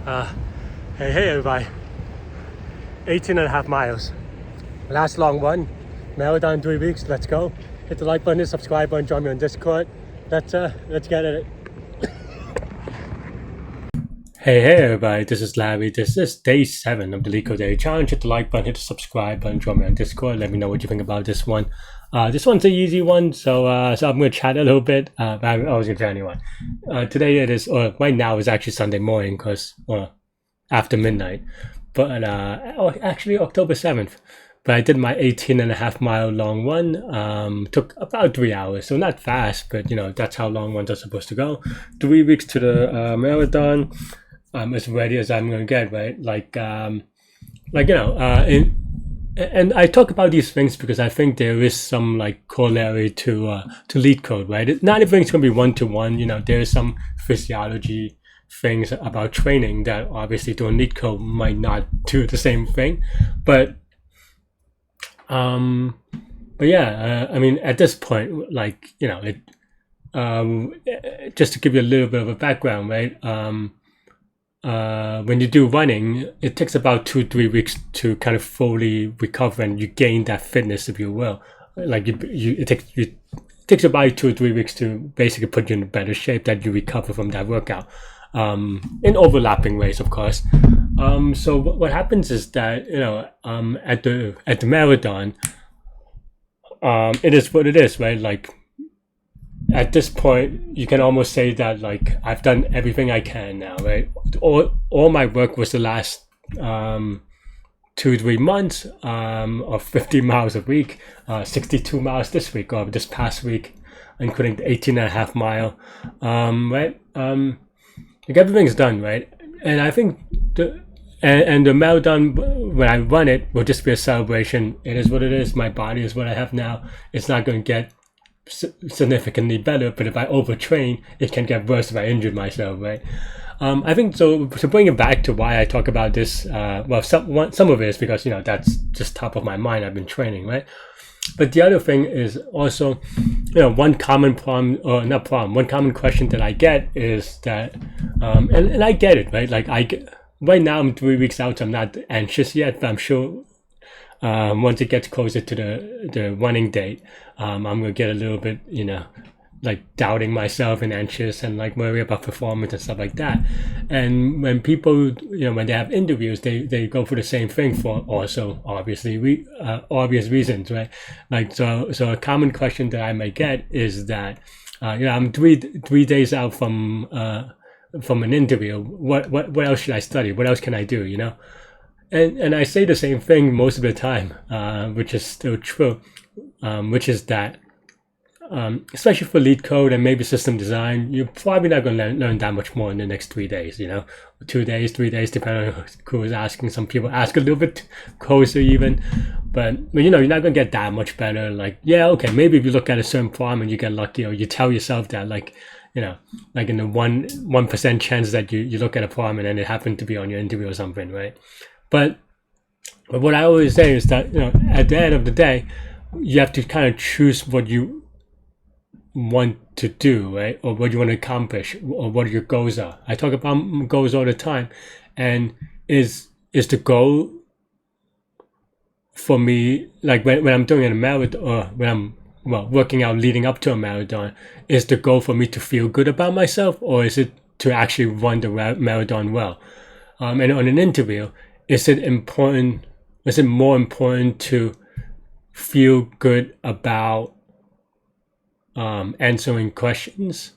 Uh, hey everybody, 18 and a half miles. Last long one, marathon 3 weeks, let's go. Hit the like button, hit the subscribe button, join me on Discord. Let's get at it. Hey everybody, this is Larry. This is day 7 of the Leetcode Daily Challenge. Hit the like button, hit the subscribe button, join me on Discord. Let me know what you think about this one. This one's an easy one, so I'm going to chat a little bit. But I was going to tell anyone. Today it is, or right now is actually Sunday morning, because after midnight. But actually October 7th. But I did my 18 and a half mile long one. Took about 3 hours, so not fast, but that's how long ones are supposed to go. 3 weeks to the marathon. As ready as I'm gonna get, right? And I talk about these things because I think there is some corollary to Leetcode, right? Not everything's gonna be one-to-one. There is some physiology things about training that obviously doing Leetcode might not do the same thing, but yeah, I mean, at this point, just to give you a little bit of a background, right? When you do running, it takes about 2-3 weeks to kind of fully recover and you gain that fitness, if you will. It takes about 2 or 3 weeks to basically put you in a better shape that you recover from that workout. In overlapping ways, of course. So what happens is that at the marathon, it is what it is, right? At this point, you can almost say that I've done everything I can now, right? All my work was the last 2-3 months of 50 miles a week, 62 miles this week or this past week, including the 18 and a half mile, right? Everything's done, right? And I think the marathon, when I run it, will just be a celebration. It is what it is. My body is what I have now. It's not going to get significantly better, but if I overtrain, it can get worse if I injure myself, right? I think so. To bring it back to why I talk about this, some of it is because that's just top of my mind. I've been training, right? But the other thing is also, one common problem, or not problem, one common question that I get is that, and I get it, right? Right now I'm 3 weeks out, so I'm not anxious yet, but I'm sure once it gets closer to the running date, I'm gonna get a little bit, doubting myself and anxious and worry about performance and stuff like that. And when people, when they have interviews, they go for the same thing for also obviously obvious reasons, right? So a common question that I might get is that, I'm three days out from an interview. What else should I study? What else can I do? And I say the same thing most of the time, which is still true, which is that, especially for Leetcode and maybe system design, you're probably not going to learn that much more in the next 3 days, 2 days, 3 days, depending on who is asking. Some people ask a little bit closer even, but you're not going to get that much better. Okay, maybe if you look at a certain problem and you get lucky, or you tell yourself that, in the 1% chance that you look at a problem and then it happened to be on your interview or something, right? But what I always say is that, at the end of the day, you have to kind of choose what you want to do, right? Or what you want to accomplish, or what your goals are. I talk about goals all the time, and is the goal for me, when I'm doing a marathon, or when I'm working out leading up to a marathon, is the goal for me to feel good about myself, or is it to actually run the marathon well? And on an interview, is it more important to feel good about answering questions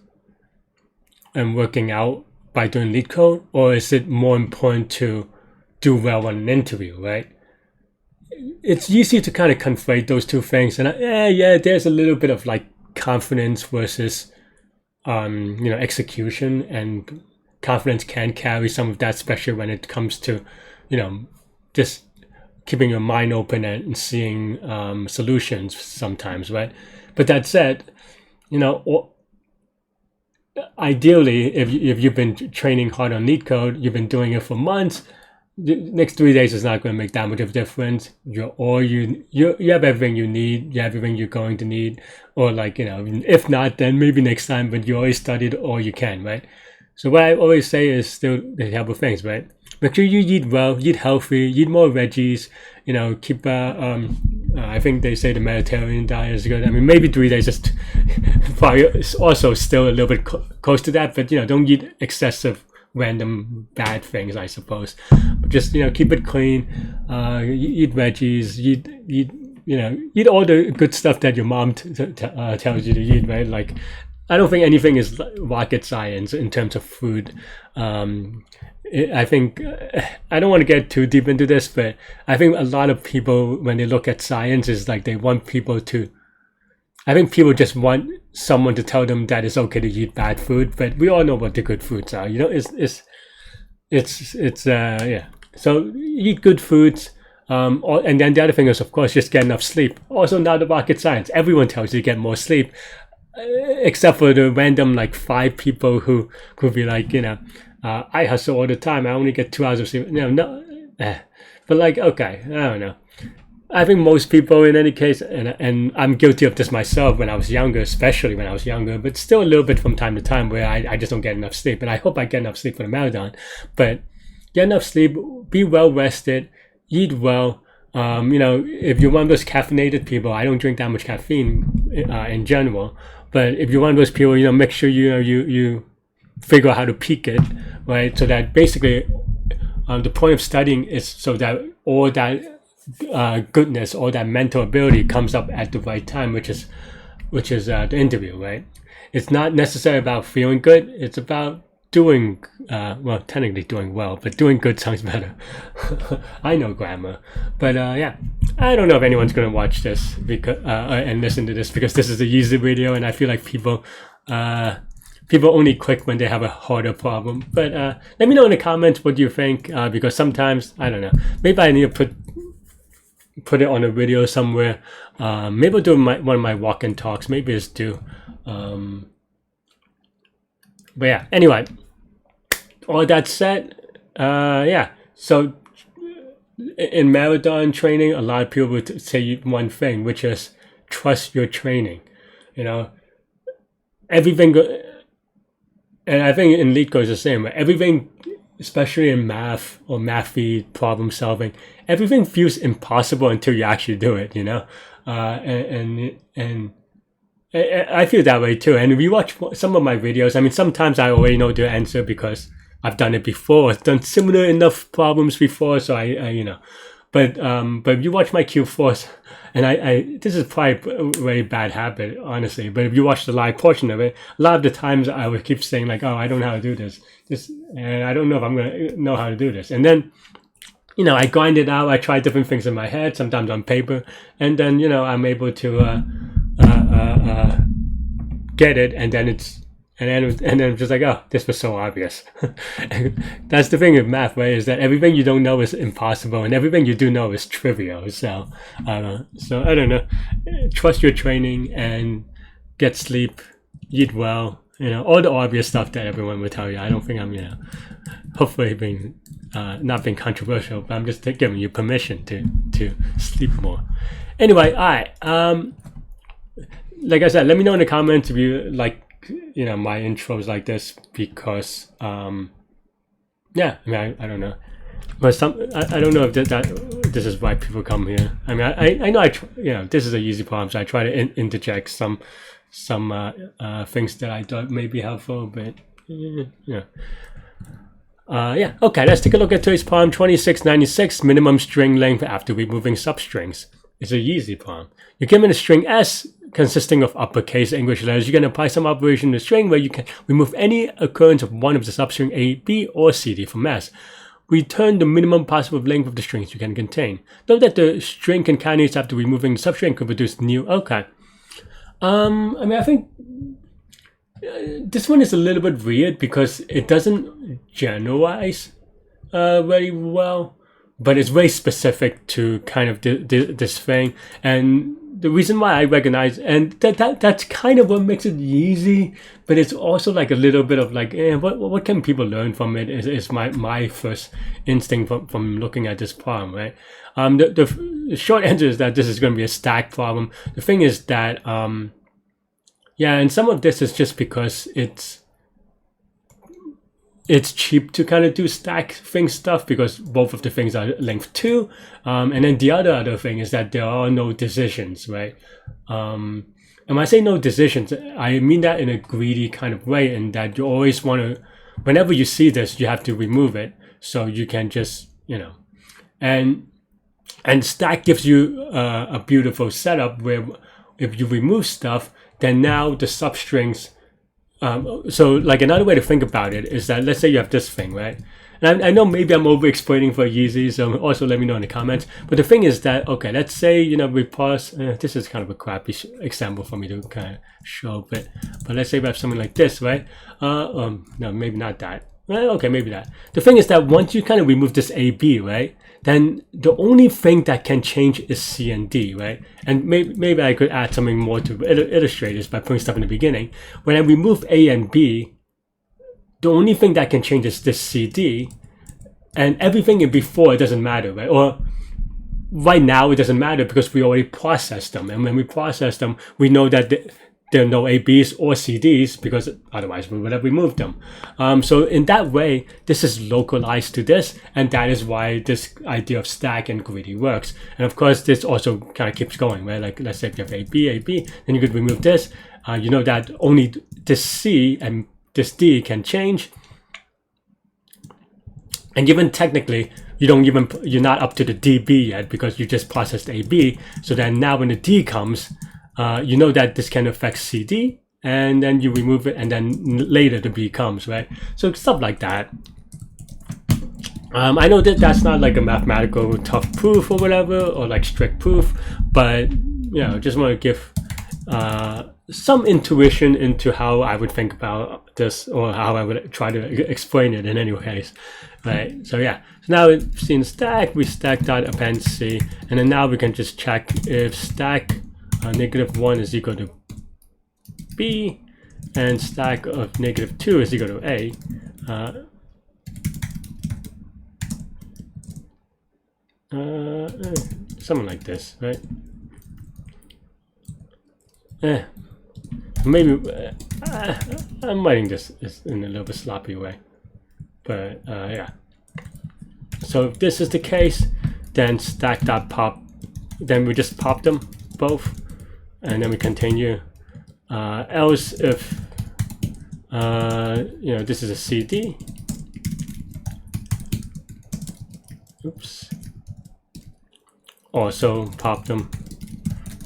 and working out by doing Leetcode, or is it more important to do well on an interview, right? It's easy to kind of conflate those two things, and there's a little bit of confidence versus execution, and confidence can carry some of that, especially when it comes to just keeping your mind open and seeing solutions sometimes, right? But that said, ideally, if you've been training hard on Leetcode, you've been doing it for months, the next 3 days is not going to make that much of a difference. You have everything you need. You have everything you're going to need, or if not, then maybe next time. But you always studied all you can, right? So what I always say is still the couple things, right? Make sure you eat well, eat healthy, eat more veggies. Keep. I think they say the Mediterranean diet is good. I mean, maybe 3 days is probably also still a little bit close to that, but don't eat excessive random bad things, I suppose. But just keep it clean. Eat veggies. Eat all the good stuff that your mom tells you to eat, right? Like, I don't think anything is rocket science in terms of food. I think I don't want to get too deep into this, but I think a lot of people, when they look at science, is like they want people to. I think people just want someone to tell them that it's okay to eat bad food, but we all know what the good foods are. Yeah. So eat good foods. And then the other thing is, of course, just get enough sleep. Also, not the rocket science. Everyone tells you to get more sleep, except for the random like 5 people who could be like, I hustle all the time. I only get 2 hours of sleep. But like, okay, I don't know. I think most people, in any case, and I'm guilty of this myself when I was younger, especially when I was younger, but still a little bit from time to time where I just don't get enough sleep. And I hope I get enough sleep for the marathon. But get enough sleep, be well rested, eat well. If you're one of those caffeinated people, I don't drink that much caffeine in general. But if you're one of those people, make sure you figure out how to peak it, right? So that basically, the point of studying is so that all that goodness, all that mental ability comes up at the right time, which is the interview, right? It's not necessarily about feeling good. It's about doing technically doing well, but doing good sounds better. I know grammar, but yeah, I don't know if anyone's gonna watch this because and listen to this because this is a easy video, and I feel like people only click when they have a harder problem. But let me know in the comments what you think, because sometimes I don't know. Maybe I need to put it on a video somewhere. Maybe I'll do one of my walk-in talks. Maybe it's due. But yeah, anyway, all that said, yeah, so in marathon training, a lot of people would say one thing, which is trust your training. Everything, and I think in Leetcode is the same, right? Everything, especially in math or mathy problem solving, everything feels impossible until you actually do it, and I feel that way too. And if you watch some of my videos, I mean, sometimes I already know the answer because I've done it before. I've done similar enough problems before, so But if you watch my Q4s, and this is probably a very bad habit, honestly. But if you watch the live portion of it, a lot of the times I would keep saying like, "Oh, I don't know how to do this, and I don't know if I'm gonna know how to do this." And then, I grind it out. I try different things in my head, sometimes on paper, and then I'm able to get it, and then I'm just like, oh, this was so obvious. That's the thing with math, right? Is that everything you don't know is impossible, and everything you do know is trivial. So I don't know. Trust your training and get sleep, eat well. All the obvious stuff that everyone would tell you. I don't think I'm, hopefully being not being controversial, but I'm just giving you permission to sleep more. Anyway, all right. Like I said, let me know in the comments if you like, my intros like this, because yeah, I mean, I don't know, but I don't know if that this is why people come here. I mean, I know this is an easy problem, so I try to interject some things that I thought may be helpful, but yeah. Okay, let's take a look at today's problem. 2696, minimum string length after removing substrings. It's an easy problem. You're given a string S consisting of uppercase English letters. You can apply some operation to the string where you can remove any occurrence of one of the substring A, B, or C, D from S. Return the minimum possible length of the strings you can contain. Note that the string concatenates after removing the substring can produce new. Okay. I mean, I think this one is a little bit weird because it doesn't generalize very well, but it's very specific to kind of this thing. And the reason why I recognize, and that's kind of what makes it easy, but it's also like a little bit of like, what can people learn from it is my first instinct from looking at this problem, right? The short answer is that this is going to be a stack problem. The thing is that, yeah, and some of this is just because it's it's cheap to kind of do stack thing stuff because both of the things are linked to. And then the other thing is that there are no decisions, right? And when I say no decisions, I mean that in a greedy kind of way, in that you always want to, whenever you see this, you have to remove it. So you can just, and stack gives you a beautiful setup where if you remove stuff, then now the substrings, so like another way to think about it is that, let's say you have this thing, right? And I know maybe I'm over explaining for Yeezy, so also let me know in the comments. But the thing is that, okay, let's say, we pause, this is kind of a crappy example for me to kind of show, but let's say we have something like this, right? No, maybe not that. Well, okay, maybe that. The thing is that once you kind of remove this A, B, right? Then the only thing that can change is C and D, right? And maybe I could add something more to illustrate this by putting stuff in the beginning. When I remove A and B, the only thing that can change is this C, D, and everything in before, it doesn't matter, right? Or right now, it doesn't matter because we already processed them. And when we process them, we know that there are no A, Bs or C, Ds because otherwise we would have removed them. So in that way, this is localized to this, and that is why this idea of stack and greedy works. And of course, this also kind of keeps going, right? Like, let's say if you have A, B, then you could remove this. You know that only this C and this D can change. And even technically, you're not up to the DB yet because you just processed AB. So then now when the D comes, you know that this can affect CD, and then you remove it, and then later the B comes, right? So stuff like that. I know that that's not like a mathematical tough proof or whatever, or like strict proof, but just want to give some intuition into how I would think about this, or how I would try to explain it in any case, right? So yeah, so now we've seen stack, we stack dot append C, and then now we can just check if stack -1 is equal to B, and stack of -2 is equal to A. Something like this, right? Maybe I'm writing this in a little bit sloppy way, but yeah. So if this is the case, then stack dot pop, then we just pop them both, and then we continue. Else if this is a CD. Oops. Also pop them.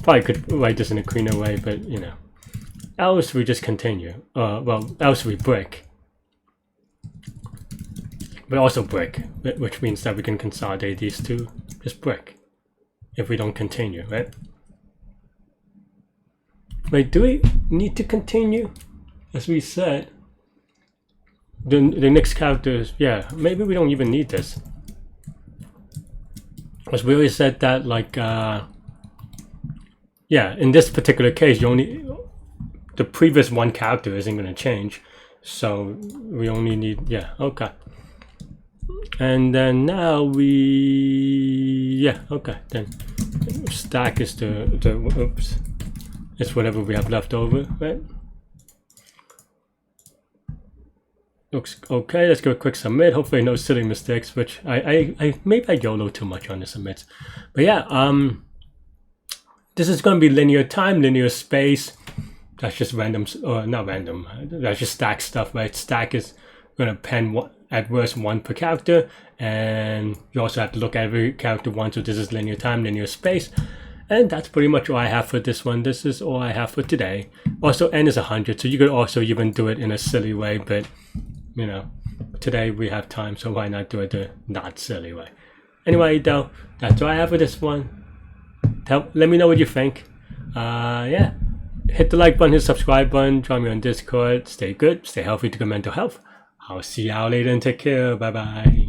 Probably could write this in a cleaner way, but else we just continue. Well, else we break. But also break, which means that we can consolidate these two. Just break if we don't continue, right? Wait, do we need to continue? As we said, the next character is, yeah, maybe we don't even need this. Because we always said that, like, yeah, in this particular case, the previous one character isn't going to change. So we only need, yeah, okay. And then now okay, then stack is oops. It's whatever we have left over, right? Looks okay. Let's go a quick submit. Hopefully no silly mistakes, which I maybe I YOLO too much on the submits. But yeah, this is going to be linear time, linear space. That's just random, or not random. That's just stack stuff, right? Stack is going to append at worst 1 per character, and you also have to look at every character once. So this is linear time, linear space. And that's pretty much all I have for this one. This is all I have for today. Also, n is 100, so you could also even do it in a silly way, but today we have time, so why not do it the not silly way? Anyway, though, that's all I have for this one. Let me know what you think. Yeah, hit the like button, hit the subscribe button, join me on Discord. Stay good, stay healthy to good mental health. I'll see y'all later and take care. Bye bye.